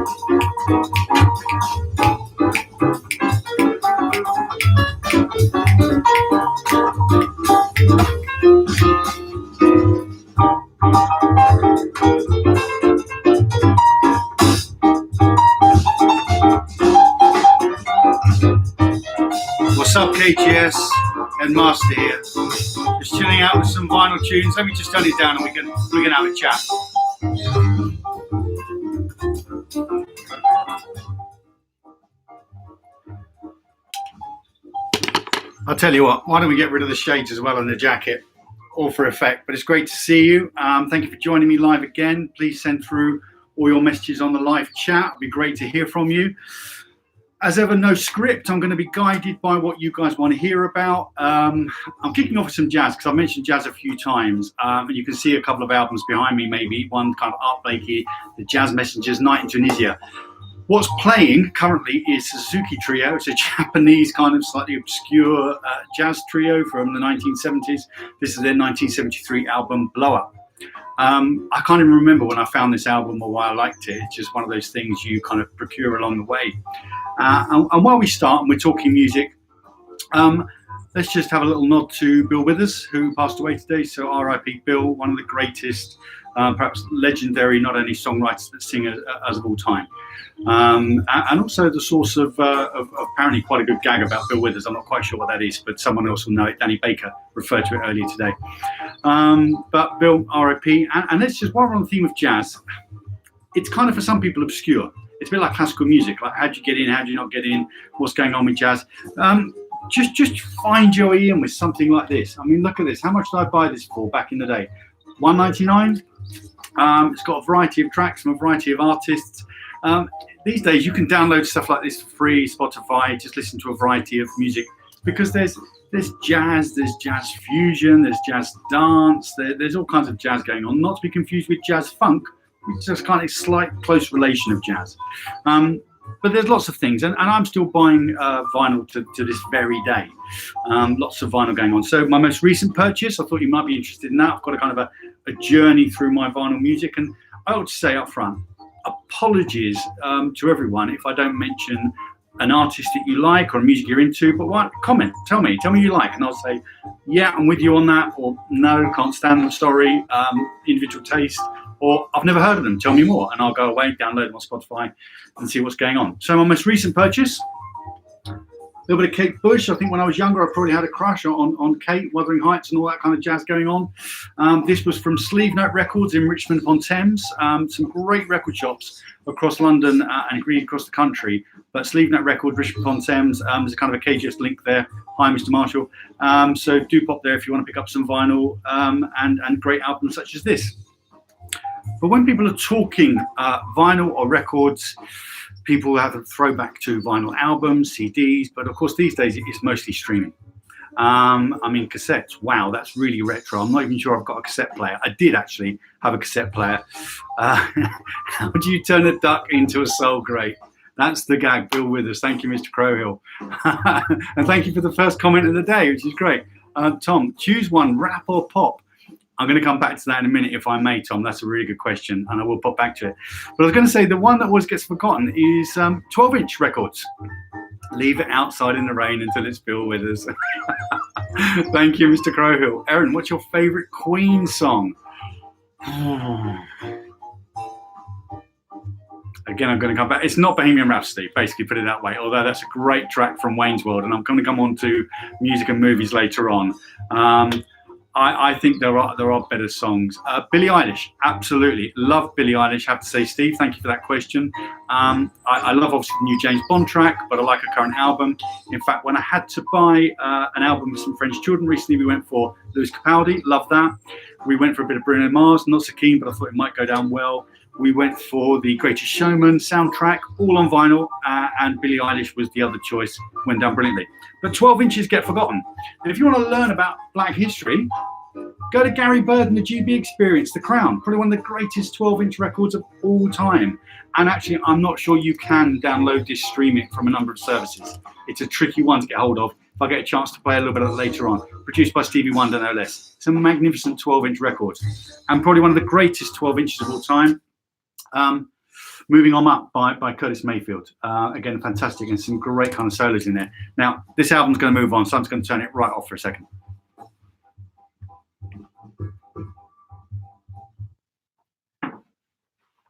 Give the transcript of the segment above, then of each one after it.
What's up, KGS and Master here? Just chilling out with some vinyl tunes. Let me just turn it down and we can have a chat. I'll tell you what, why don't we get rid of the shades as well on the jacket, all for effect. But it's great to see you. Thank you for joining me live again. Please send through all your messages on the live chat. It'd be great to hear from you. As ever, no script. I'm going to be guided by what you guys want to hear about. I'm kicking off with some jazz because I've mentioned jazz a few times. And you can see a couple of albums behind me, maybe. One kind of Art Blakey, The Jazz Messengers, Night in Tunisia. What's playing currently is Suzuki Trio. It's a Japanese kind of slightly obscure jazz trio from the 1970s. This is their 1973 album, Blow Up. I can't even remember when I found this album or why I liked it. It's just one of those things you kind of procure along the way. And while we start and we're talking music, let's just have a little nod to Bill Withers, who passed away today. So R.I.P. Bill, one of the greatest, perhaps legendary, not only songwriters but singers as of all time. And also the source of apparently quite a good gag about Bill Withers. I'm not quite sure what that is, but someone else will know it. Danny Baker referred to it earlier today. But Bill, R.I.P. And let's just, while we're on the theme of jazz, it's kind of for some people obscure. It's a bit like classical music. Like, how do you get in? How do you not get in? What's going on with jazz? Just find your way in with something like this. I mean, look at this. How much did I buy this for back in the day? $1.99. It's got a variety of tracks from a variety of artists. These days, you can download stuff like this for free, Spotify. Just listen to a variety of music because there's jazz, there's jazz fusion, there's jazz dance. There's all kinds of jazz going on. Not to be confused with jazz funk. It's just kind of slight close relation of jazz. But there's lots of things, and I'm still buying vinyl to this very day. Lots of vinyl going on. So my most recent purchase, I thought you might be interested in that. I've got a kind of a journey through my vinyl music, and I ought to say up front, apologies to everyone if I don't mention an artist that you like or a music you're into, but what? Comment, tell me you like, and I'll say, yeah, I'm with you on that, or no, can't stand them, sorry, individual taste, or I've never heard of them, tell me more, and I'll go away, download them on Spotify and see what's going on. So my most recent purchase, a little bit of Kate Bush. I think when I was younger, I probably had a crush on Kate, Wuthering Heights and all that kind of jazz going on. This was from Sleeve Note Records in Richmond upon Thames. Some great record shops across London and really across the country. But Sleeve Note Records, Richmond upon Thames, there's a kind of a KGS link there. Hi, Mr. Marshall. So do pop there if you want to pick up some vinyl and great albums such as this. But when people are talking vinyl or records, people have a throwback to vinyl albums, CDs, but of course these days it's mostly streaming. I mean, cassettes, wow, that's really retro. I'm not even sure I've got a cassette player. I did actually have a cassette player. How do you turn a duck into a soul grate? That's the gag, Bill Withers. Thank you, Mr. Crowhill. And thank you for the first comment of the day, which is great. Tom, choose one, rap or pop? I'm going to come back to that in a minute, if I may, Tom. That's a really good question, and I will pop back to it. But I was going to say the one that always gets forgotten is 12-inch records. Leave it outside in the rain until it's Bill Withers. Thank you, Mr. Crowhill. Erin, what's your favourite Queen song? Again, I'm going to come back. It's not Bohemian Rhapsody, basically, put it that way, although that's a great track from Wayne's World, and I'm going to come on to music and movies later on. I think there are better songs. Billie Eilish, absolutely. Love Billie Eilish. Have to say, Steve, thank you for that question. I love, obviously, the new James Bond track, but I like her current album. In fact, when I had to buy an album with some French children recently, we went for Lewis Capaldi. Love that. We went for a bit of Bruno Mars. Not so keen, but I thought it might go down well. We went for the Greatest Showman soundtrack, all on vinyl, and Billie Eilish was the other choice, went down brilliantly. But 12 inches get forgotten. And if you want to learn about black history, go to Gary Bird and the GB Experience, The Crown, probably one of the greatest 12-inch records of all time. And actually, I'm not sure you can download this, stream it from a number of services. It's a tricky one to get hold of. If I get a chance to play a little bit of it later on. Produced by Stevie Wonder, no less. It's a magnificent 12-inch record. And probably one of the greatest 12 inches of all time. Moving On Up by Curtis Mayfield. Again, fantastic, and some great kind of solos in there. Now, this album's going to move on, so I'm just going to turn it right off for a second.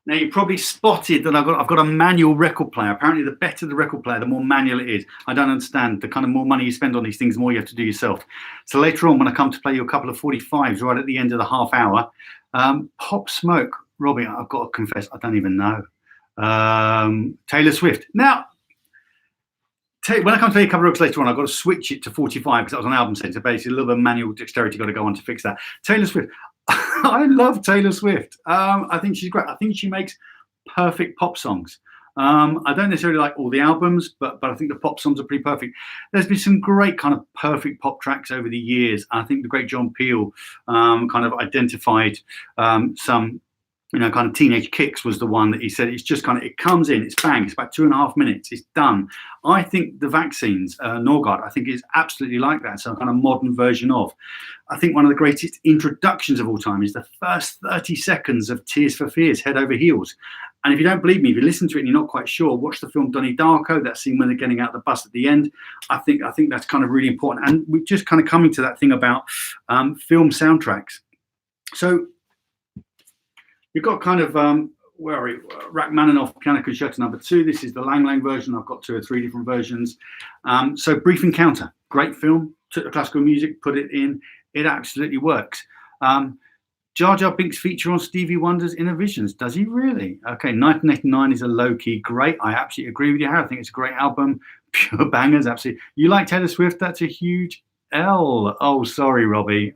Now, you probably spotted that I've got a manual record player. Apparently, the better the record player, the more manual it is. I don't understand. The kind of more money you spend on these things, the more you have to do yourself. So later on, when I come to play you a couple of 45s right at the end of the half hour, Pop Smoke, Robbie, I've got to confess, I don't even know. Taylor Swift. Now, when I come to play a couple of weeks later on, I've got to switch it to 45 because that was an album set. So basically, a little bit of manual dexterity got to go on to fix that. Taylor Swift. I love Taylor Swift. I think she's great. I think she makes perfect pop songs. I don't necessarily like all the albums, but I think the pop songs are pretty perfect. There's been some great kind of perfect pop tracks over the years. I think the great John Peel kind of identified some, kind of Teenage Kicks was the one that he said, it's just kind of, it comes in, it's bang, it's about 2.5 minutes, it's done. I think the Vaccines, Norgard, I think is absolutely like that. So a kind of modern version of. I think one of the greatest introductions of all time is the first 30 seconds of Tears for Fears, Head Over Heels. And if you don't believe me, if you listen to it and you're not quite sure, watch the film Donnie Darko, that scene when they're getting out the bus at the end. I think that's kind of really important. And we're just kind of coming to that thing about film soundtracks. So you've got kind of, where are we? Rachmaninoff Piano Concerto No. 2. This is the Lang Lang version. I've got 2 or 3 different versions. So Brief Encounter, great film. Took the classical music, put it in. It absolutely works. Jar Jar Binks feature on Stevie Wonder's Inner Visions. Does he really? Okay, 1989 is a low-key great. I absolutely agree with you, Harry. I think it's a great album. Pure bangers, absolutely. You like Taylor Swift? That's a huge L. Oh, sorry, Robbie.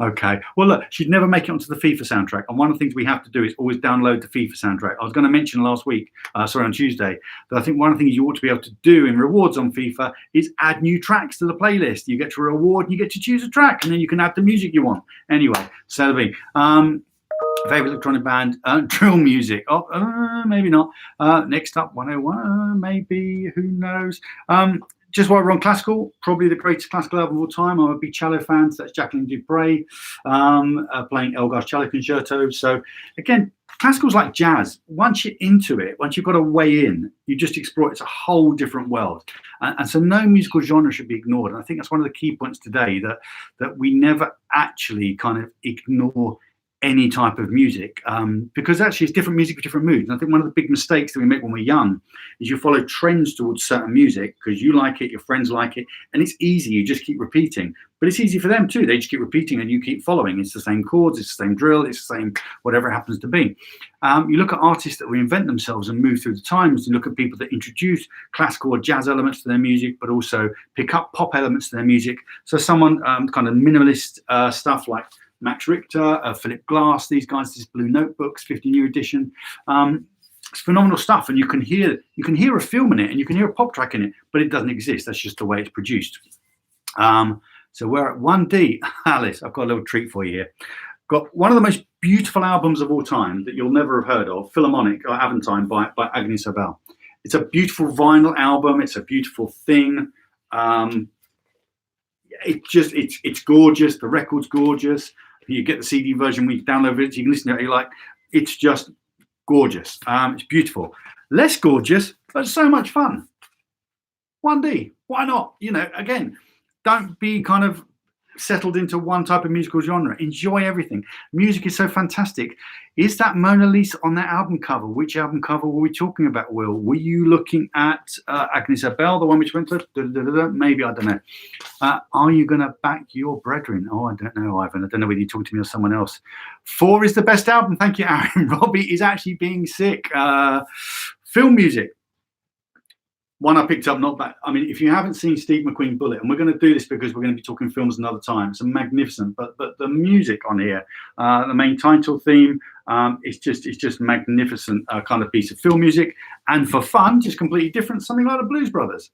Okay. Well, look, she'd never make it onto the FIFA soundtrack. And one of the things we have to do is always download the FIFA soundtrack. I was going to mention last week, on Tuesday, that I think one of the things you ought to be able to do in rewards on FIFA is add new tracks to the playlist. You get to reward and you get to choose a track, and then you can add the music you want. Anyway, so that'll be. Favorite electronic band, drill music. Oh, maybe not. Next up, 101, maybe. Who knows? Just while we're on classical, probably the greatest classical album of all time. I'm a big cello fan, so that's Jacqueline Dupre playing Elgar's Cello Concerto. So again, classical's like jazz. Once you're into it, once you've got a way in, you just explore it. It's a whole different world. And so no musical genre should be ignored. And I think that's one of the key points today, that we never actually kind of ignore any type of music, because actually it's different music for different moods. And I think one of the big mistakes that we make when we're young is you follow trends towards certain music because you like it, your friends like it, and it's easy, you just keep repeating. But it's easy for them too. They just keep repeating and you keep following. It's the same chords, it's the same drill, it's the same whatever it happens to be. You look at artists that reinvent themselves and move through the times. You look at people that introduce classical or jazz elements to their music, but also pick up pop elements to their music. So someone kind of minimalist stuff like Max Richter, Philip Glass, these guys, this Blue Notebooks, 50-year edition. It's phenomenal stuff, and you can hear a film in it, and you can hear a pop track in it, but it doesn't exist. That's just the way it's produced. So we're at 1D. Alice, I've got a little treat for you here. Got one of the most beautiful albums of all time that you'll never have heard of, Philharmonic or Aventine by Agnes Obel. It's a beautiful vinyl album. It's a beautiful thing. It's gorgeous. The record's gorgeous. You get the CD version, we download it, so you can listen to it. You're like, it's just gorgeous. It's beautiful. Less gorgeous, but so much fun. 1D, why not? Again, don't be kind of settled into one type of musical genre. Enjoy everything. Music is so fantastic. Is that Mona Lisa on that album cover? Which album cover were we talking about, Will? Were you looking at Agnes Obel, the one which went to maybe, I don't know. Are you going to back your brethren? Oh, I don't know, Ivan. I don't know whether you're talking to me or someone else. 4 is the best album. Thank you, Aaron. Robbie is actually being sick. Film music. One I picked up, not bad. I mean, if you haven't seen Steve McQueen Bullet, and we're going to do this because we're going to be talking films another time, it's a magnificent. But the music on here, the main title theme, it's just magnificent kind of piece of film music, and for fun, just completely different. Something like the Blues Brothers,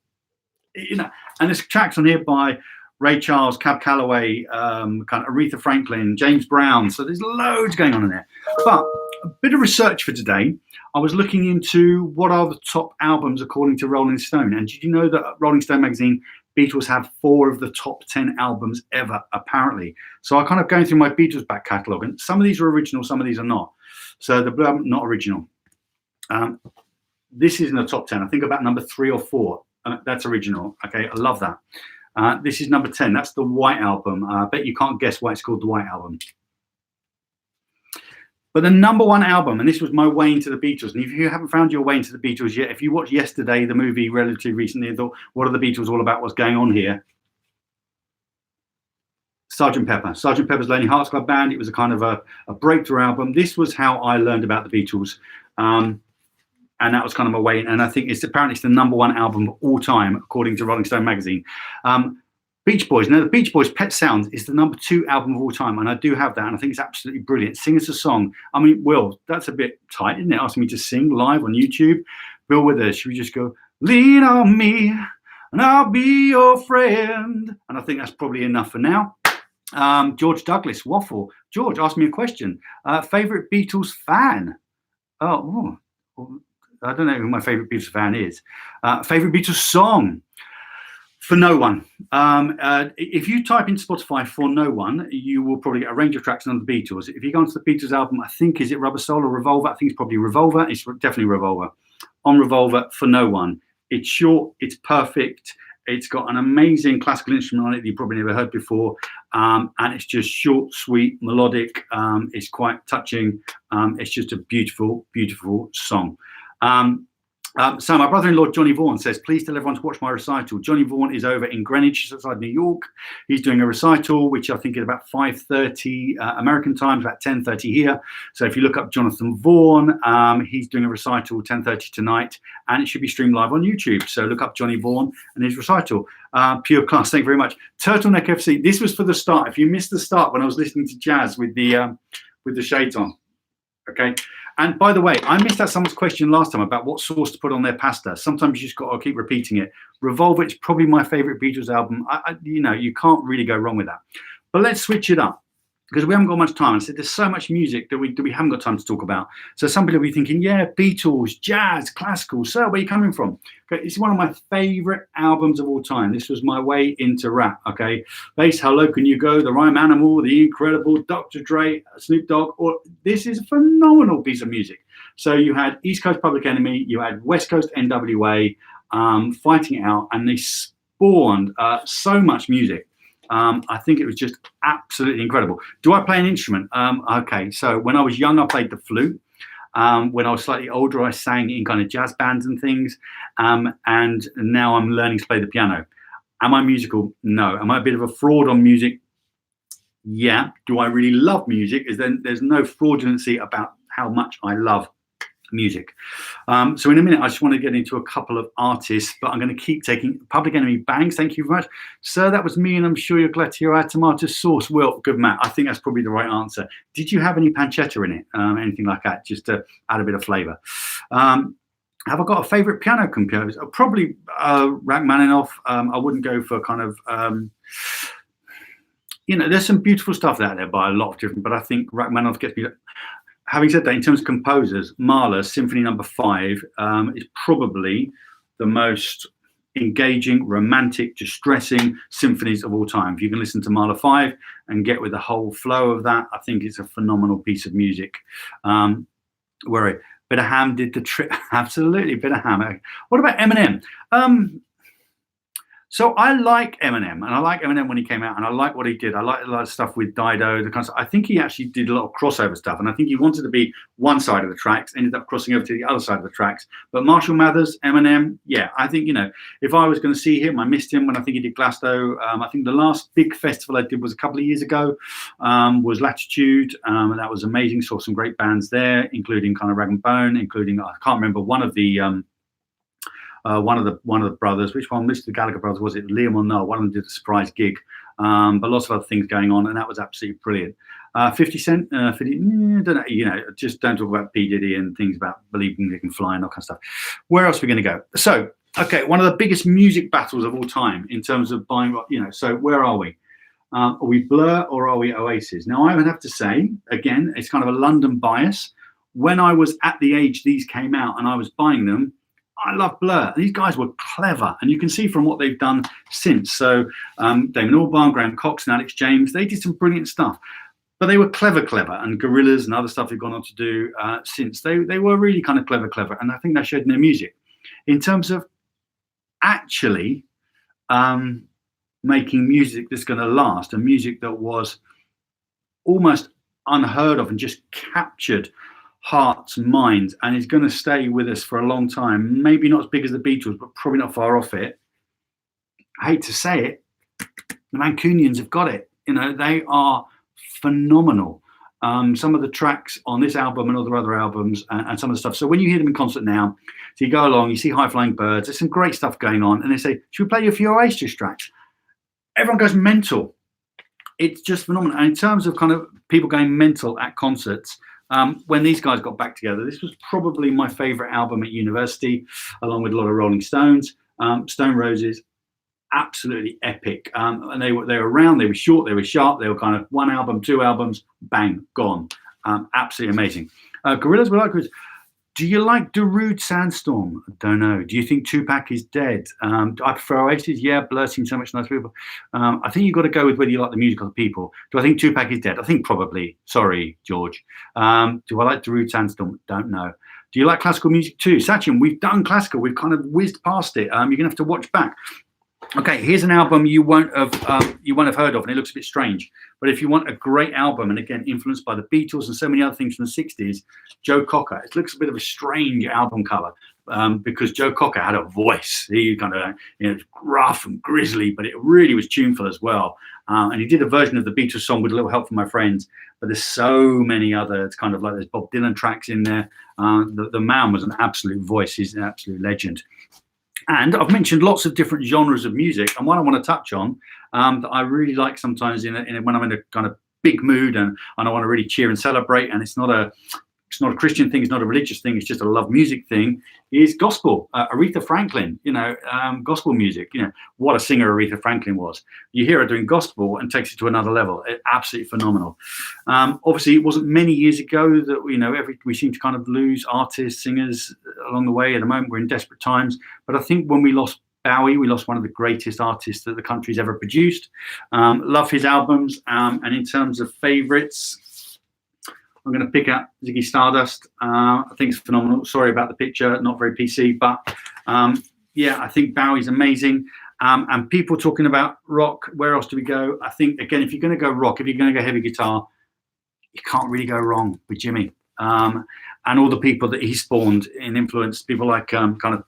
And there's tracks on here by Ray Charles, Cab Calloway, kind of Aretha Franklin, James Brown. So there's loads going on in there. But a bit of research for today. I was looking into what are the top albums according to Rolling Stone. And did you know that Rolling Stone magazine, Beatles have 4 of the top 10 albums ever, apparently. So I kind of going through my Beatles back catalogue, and some of these are original, some of these are not. So the Blue Album, not original. This is in the top 10. I think about number 3 or 4. That's original. Okay, I love that. This is number 10. That's the White Album. I bet you can't guess why it's called the White Album. But the number 1 album, and this was my way into the Beatles, and if you haven't found your way into the Beatles yet, if you watched Yesterday, the movie relatively recently, and thought, what are the Beatles all about? What's going on here? Sgt. Pepper's Lonely Hearts Club Band. It was a kind of a breakthrough album. This was how I learned about the Beatles. And that was kind of my way. And I think apparently it's the number 1 album of all time, according to Rolling Stone magazine. Beach Boys. Now, the Beach Boys' Pet Sounds is the number 2 album of all time, and I do have that, and I think it's absolutely brilliant. Sing us a song. I mean, Will, that's a bit tight, isn't it? Asking me to sing live on YouTube. Bill Withers, should we just go, lean on me, and I'll be your friend? And I think that's probably enough for now. George Douglas, Waffle. George, ask me a question. Favorite Beatles fan? I don't know who my favorite Beatles fan is. Favorite Beatles song? For No One. If you type in Spotify For No One, you will probably get a range of tracks on the Beatles. If you go onto the Beatles album, I think, is it Rubber Soul or Revolver? I think it's probably Revolver. It's definitely Revolver. On Revolver, For No One. It's short, it's perfect. It's got an amazing classical instrument on it that you probably never heard before. And it's just short, sweet, melodic. It's quite touching. It's just a beautiful, beautiful song. So my brother-in-law, Johnny Vaughan, says, please tell everyone to watch my recital. Johnny Vaughan is over in Greenwich, outside New York. He's doing a recital, which I think is about 5:30 American time, about 10:30 here. So if you look up Jonathan Vaughan, he's doing a recital 10:30 tonight, and it should be streamed live on YouTube. So look up Johnny Vaughan and his recital. Pure class, thank you very much. Turtleneck FC, this was for the start. If you missed the start when I was listening to jazz with the shades on, okay? And by the way, I missed out someone's question last time about what sauce to put on their pasta. Sometimes you just got to keep repeating it. Revolver is probably my favorite Beatles album. You can't really go wrong with that. But let's switch it up, because we haven't got much time. I said there's so much music that we haven't got time to talk about. So some people will be thinking, yeah, Beatles, jazz, classical. So where are you coming from? Okay, it's one of my favorite albums of all time. This was my way into rap. Okay, Bass, How Low Can You Go? The Rhyme Animal, The Incredible, Dr. Dre, Snoop Dogg. This is a phenomenal piece of music. So you had East Coast Public Enemy, you had West Coast NWA fighting it out, and they spawned so much music. I think it was just absolutely incredible. Do I play an instrument? Okay, so when I was young, I played the flute. When I was slightly older, I sang in kind of jazz bands and things. And now I'm learning to play the piano. Am I musical? No. Am I a bit of a fraud on music? Yeah. Do I really love music? There's no fraudulency about how much I love music. So in a minute, I just want to get into a couple of artists, but I'm going to keep taking Public Enemy. Bangs, thank you very much. Sir, that was me, and I'm sure you're glad to hear I had tomato sauce. Will, good man. I think that's probably the right answer. Did you have any pancetta in it? Anything like that, just to add a bit of flavour? Have I got a favourite piano composer? Probably Rachmaninoff. I wouldn't go for kind of... there's some beautiful stuff out there by a lot of different, but I think Rachmaninoff gets me... Having said that, in terms of composers, Mahler, Symphony No. 5, is probably the most engaging, romantic, distressing symphonies of all time. If you can listen to Mahler 5 and get with the whole flow of that, I think it's a phenomenal piece of music. Bit of Ham did the trick. Absolutely, Bit of Ham. What about Eminem? So I like Eminem, and I like Eminem when he came out, and I like what he did. I like a lot of stuff with Dido. I think he actually did a lot of crossover stuff, and I think he wanted to be one side of the tracks, ended up crossing over to the other side of the tracks. But Marshall Mathers, Eminem, yeah, I think, if I was going to see him, I missed him when I think he did Glasgow. I think the last big festival I did was a couple of years ago, was Latitude, and that was amazing. Saw some great bands there, including kind of Rag and Bone, including, I can't remember, one of the brothers, which one? Mr. Gallagher brothers, was it Liam or Noel? One of them did a surprise gig, but lots of other things going on, and that was absolutely brilliant. 50 Cent, 50, don't know, just don't talk about P. Diddy and things about believing they can fly and all kind of stuff. Where else are we going to go? So, okay, one of the biggest music battles of all time in terms of buying, so where are we? Are we Blur or are we Oasis? Now, I would have to say, again, it's kind of a London bias. When I was at the age these came out and I was buying them, I love Blur. These guys were clever, and you can see from what they've done since. So Damon Albarn, Graham Cox, and Alex James, they did some brilliant stuff. but they were clever, and Gorillaz and other stuff they've gone on to do since. They were really kind of clever, and I think that showed in their music. In terms of actually making music that's going to last, and music that was almost unheard of and just captured hearts and minds and is going to stay with us for a long time. Maybe not as big as the Beatles, but probably not far off it. I hate to say it, the Mancunians have got it. You know, they are phenomenal. Some of the tracks on this album and other albums and some of the stuff. So when you hear them in concert now, so you go along, you see High Flying Birds, there's some great stuff going on, and they say, should we play you a few Oasis tracks? Everyone goes mental. It's just phenomenal. And in terms of kind of people going mental at concerts, when these guys got back together, this was probably my favorite album at university, along with a lot of Rolling Stones. Stone Roses, absolutely epic. And they were round, they were short, they were sharp, they were kind of one album, two albums, bang, gone. Absolutely amazing. Gorillaz, we like Gorillaz. Do you like Darude Sandstorm? I don't know. Do you think Tupac is dead? I prefer Oasis. Yeah, Blur's seen so much nice people. I think you've got to go with whether you like the music or the people. Do I think Tupac is dead? I think probably. Sorry, George. Do I like Darude Sandstorm? Don't know. Do you like classical music too? Sachin, we've done classical. We've kind of whizzed past it. You're going to have to watch back. Okay, here's an album you won't have heard of, and it looks a bit strange. But if you want a great album, and again influenced by the Beatles and so many other things from the '60s, Joe Cocker. It looks a bit of a strange album cover because Joe Cocker had a voice. He kind of gruff and grisly, but it really was tuneful as well. And he did a version of the Beatles song with a little help from my friends. But there's so many other. It's kind of like there's Bob Dylan tracks in there. The man was an absolute voice. He's an absolute legend. And I've mentioned lots of different genres of music, and one I want to touch on that I really like sometimes when I'm in a kind of big mood and I want to really cheer and celebrate, and it's not a Christian thing, it's not a religious thing, it's just a love music thing, is gospel. Aretha Franklin, gospel music. What a singer Aretha Franklin was. You hear her doing gospel and takes it to another level. Absolutely phenomenal. Obviously, it wasn't many years ago that we seem to kind of lose artists, singers along the way. At the moment, we're in desperate times. But I think when we lost Bowie, we lost one of the greatest artists that the country's ever produced. Love his albums. And in terms of favourites, I'm going to pick out Ziggy Stardust. I think it's phenomenal. Sorry about the picture, not very PC, but I think Bowie's amazing. And people talking about rock, where else do we go? I think, again, if you're going to go rock, if you're going to go heavy guitar, you can't really go wrong with Jimmy. And all the people that he spawned and influenced, people like kind of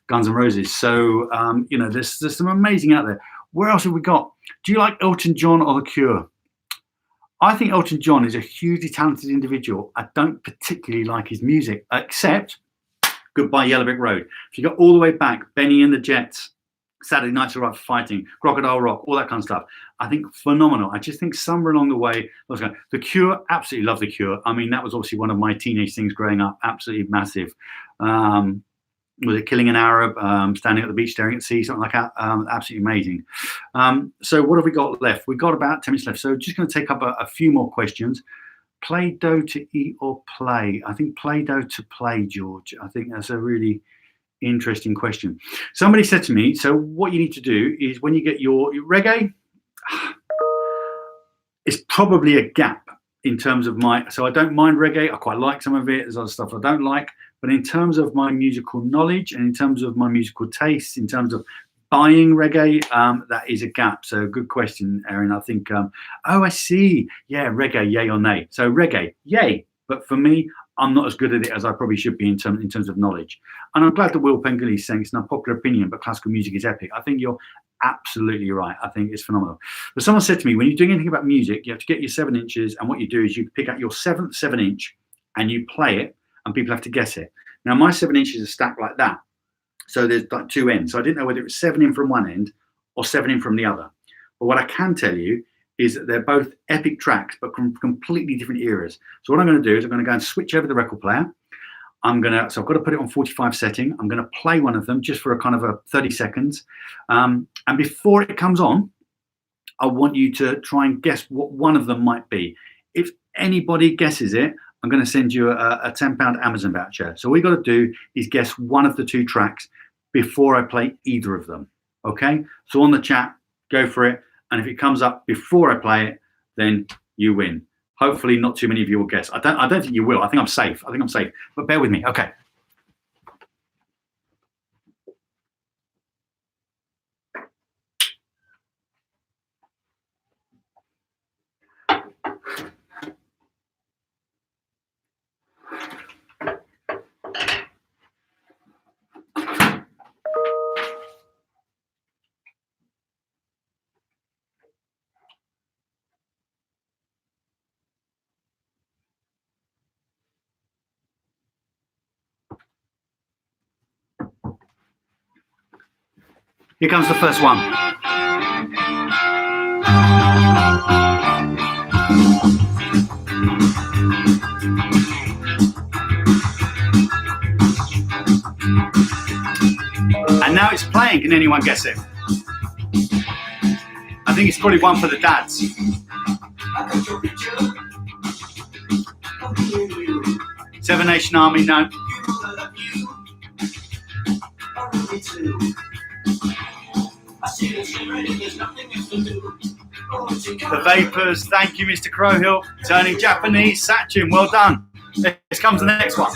Guns N' Roses. So, there's some amazing out there. Where else have we got? Do you like Elton John or The Cure? I think Elton John is a hugely talented individual. I don't particularly like his music, except Goodbye Yellow Brick Road. If you go all the way back, Benny and the Jets, Saturday Night's All Right for Fighting, Crocodile Rock, all that kind of stuff, I think phenomenal. I just think somewhere along the way, The Cure, absolutely love The Cure. I mean, that was obviously one of my teenage things growing up, absolutely massive. Was it Killing an Arab, Standing at the Beach Staring at the Sea, something like that? Absolutely amazing. So what have we got left? We've got about 10 minutes left. So just going to take up a few more questions. Play-Doh to eat or play? I think Play-Doh to play, George. I think that's a really interesting question. Somebody said to me, so what you need to do is when you get your reggae, it's probably a gap in terms of so I don't mind reggae. I quite like some of it. There's other stuff I don't like. But in terms of my musical knowledge and in terms of my musical taste, in terms of buying reggae, that is a gap. So good question, Erin. I think, I see. Yeah, reggae, yay or nay. So reggae, yay. But for me, I'm not as good at it as I probably should be in terms of knowledge. And I'm glad that Will Pengilly is saying it's not a popular opinion, but classical music is epic. I think you're absolutely right. I think it's phenomenal. But someone said to me, when you're doing anything about music, you have to get your 7 inches, and what you do is you pick out your 7th 7-inch and you play it, and people have to guess it. Now, my 7 inches are stacked like that. So there's like 2 ends. So I didn't know whether it was 7 in from one end or 7 in from the other. But what I can tell you is that they're both epic tracks, but from completely different eras. So what I'm going to do is I'm going to go and switch over the record player. So I've got to put it on 45 setting. I'm going to play one of them just for a kind of a 30 seconds. And before it comes on, I want you to try and guess what one of them might be. If anybody guesses it, I'm going to send you a £10 Amazon voucher. So all you got to do is guess one of the 2 tracks before I play either of them. Okay? So on the chat, go for it. And if it comes up before I play it, then you win. Hopefully not too many of you will guess. I don't think you will. I think I'm safe. But bear with me. Okay. Here comes the first one. And now it's playing. Can anyone guess it? I think it's probably one for the dads. Seven Nation Army, no. The Vapors, thank you, Mr. Crowhill. Turning Japanese, Sachin, well done. Here comes the next one.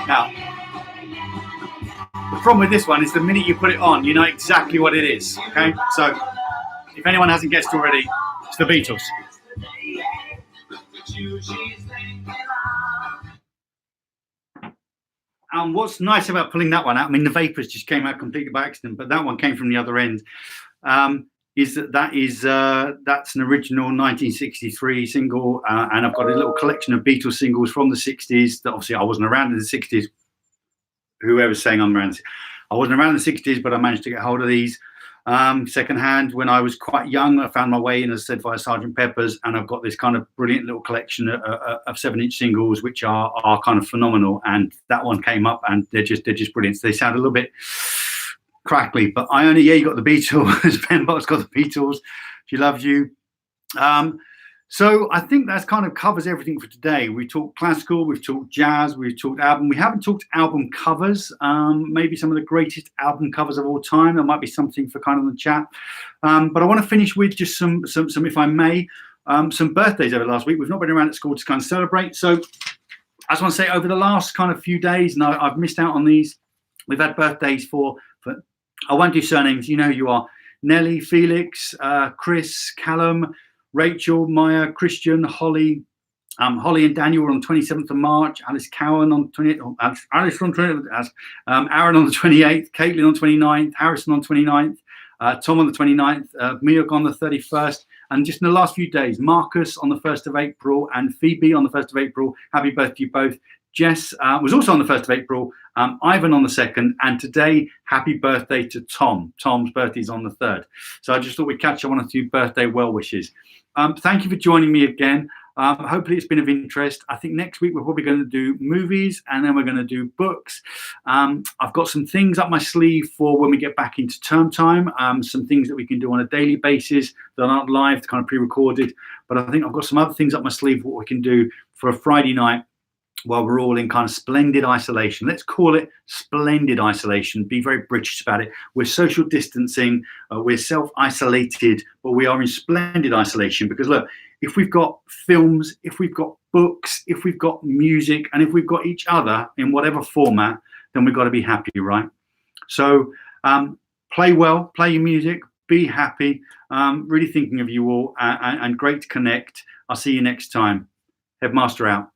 Now, the problem with this one is the minute you put it on, you know exactly what it is. Okay, so if anyone hasn't guessed already, it's the Beatles. And what's nice about pulling that one out, I mean, the Vapors just came out completely by accident, but that one came from the other end. Is that's an original 1963 single, and I've got a little collection of Beatles singles from the 60s that obviously I wasn't around in the 60s. Whoever's saying I'm around, I wasn't around in the 60s, but I managed to get hold of these secondhand when I was quite young. I found my way in, as I said, via Sgt. Pepper's, and I've got this kind of brilliant little collection of 7-inch singles, which are kind of phenomenal. And that one came up, and they're just brilliant. So they sound a little bit crackly, but you got the Beatles. Ben Box got the Beatles. She loves you. So I think that kind of covers everything for today. We talked classical, we've talked jazz, we've talked album. We haven't talked album covers. Maybe some of the greatest album covers of all time. There might be something for kind of the chat. But I want to finish with just some, if I may, some birthdays over the last week. We've not been around at school to kind of celebrate. So I just want to say over the last kind of few days, and I've missed out on these. We've had birthdays for I won't do surnames. You know who you are. Nelly, Felix, Chris, Callum, Rachel, Maya, Christian, Holly, Holly and Daniel were on 27th of March. Alice Cowan on 28th. Alice on 28th. Aaron on the 28th. Caitlin on 29th. Harrison on 29th. Tom on the 29th. Miok on the 31st. And just in the last few days, Marcus on the 1st of April and Phoebe on the 1st of April. Happy birthday to you both. Jess was also on the 1st of April, Ivan on the 2nd, and today, happy birthday to Tom. Tom's birthday is on the 3rd. So I just thought we'd catch up on a few birthday well wishes. Thank you for joining me again. Hopefully it's been of interest. I think next week we're probably going to do movies, and then we're going to do books. I've got some things up my sleeve for when we get back into term time, some things that we can do on a daily basis that aren't live, kind of pre-recorded. But I think I've got some other things up my sleeve what we can do for a Friday night while we're all in kind of splendid isolation. Let's call it splendid isolation. Be very British about it. We're social distancing. We're self-isolated, but we are in splendid isolation because, look, if we've got films, if we've got books, if we've got music, and if we've got each other in whatever format, then we've got to be happy, right? So play well, play your music, be happy. Really thinking of you all, and great to connect. I'll see you next time. Headmaster out.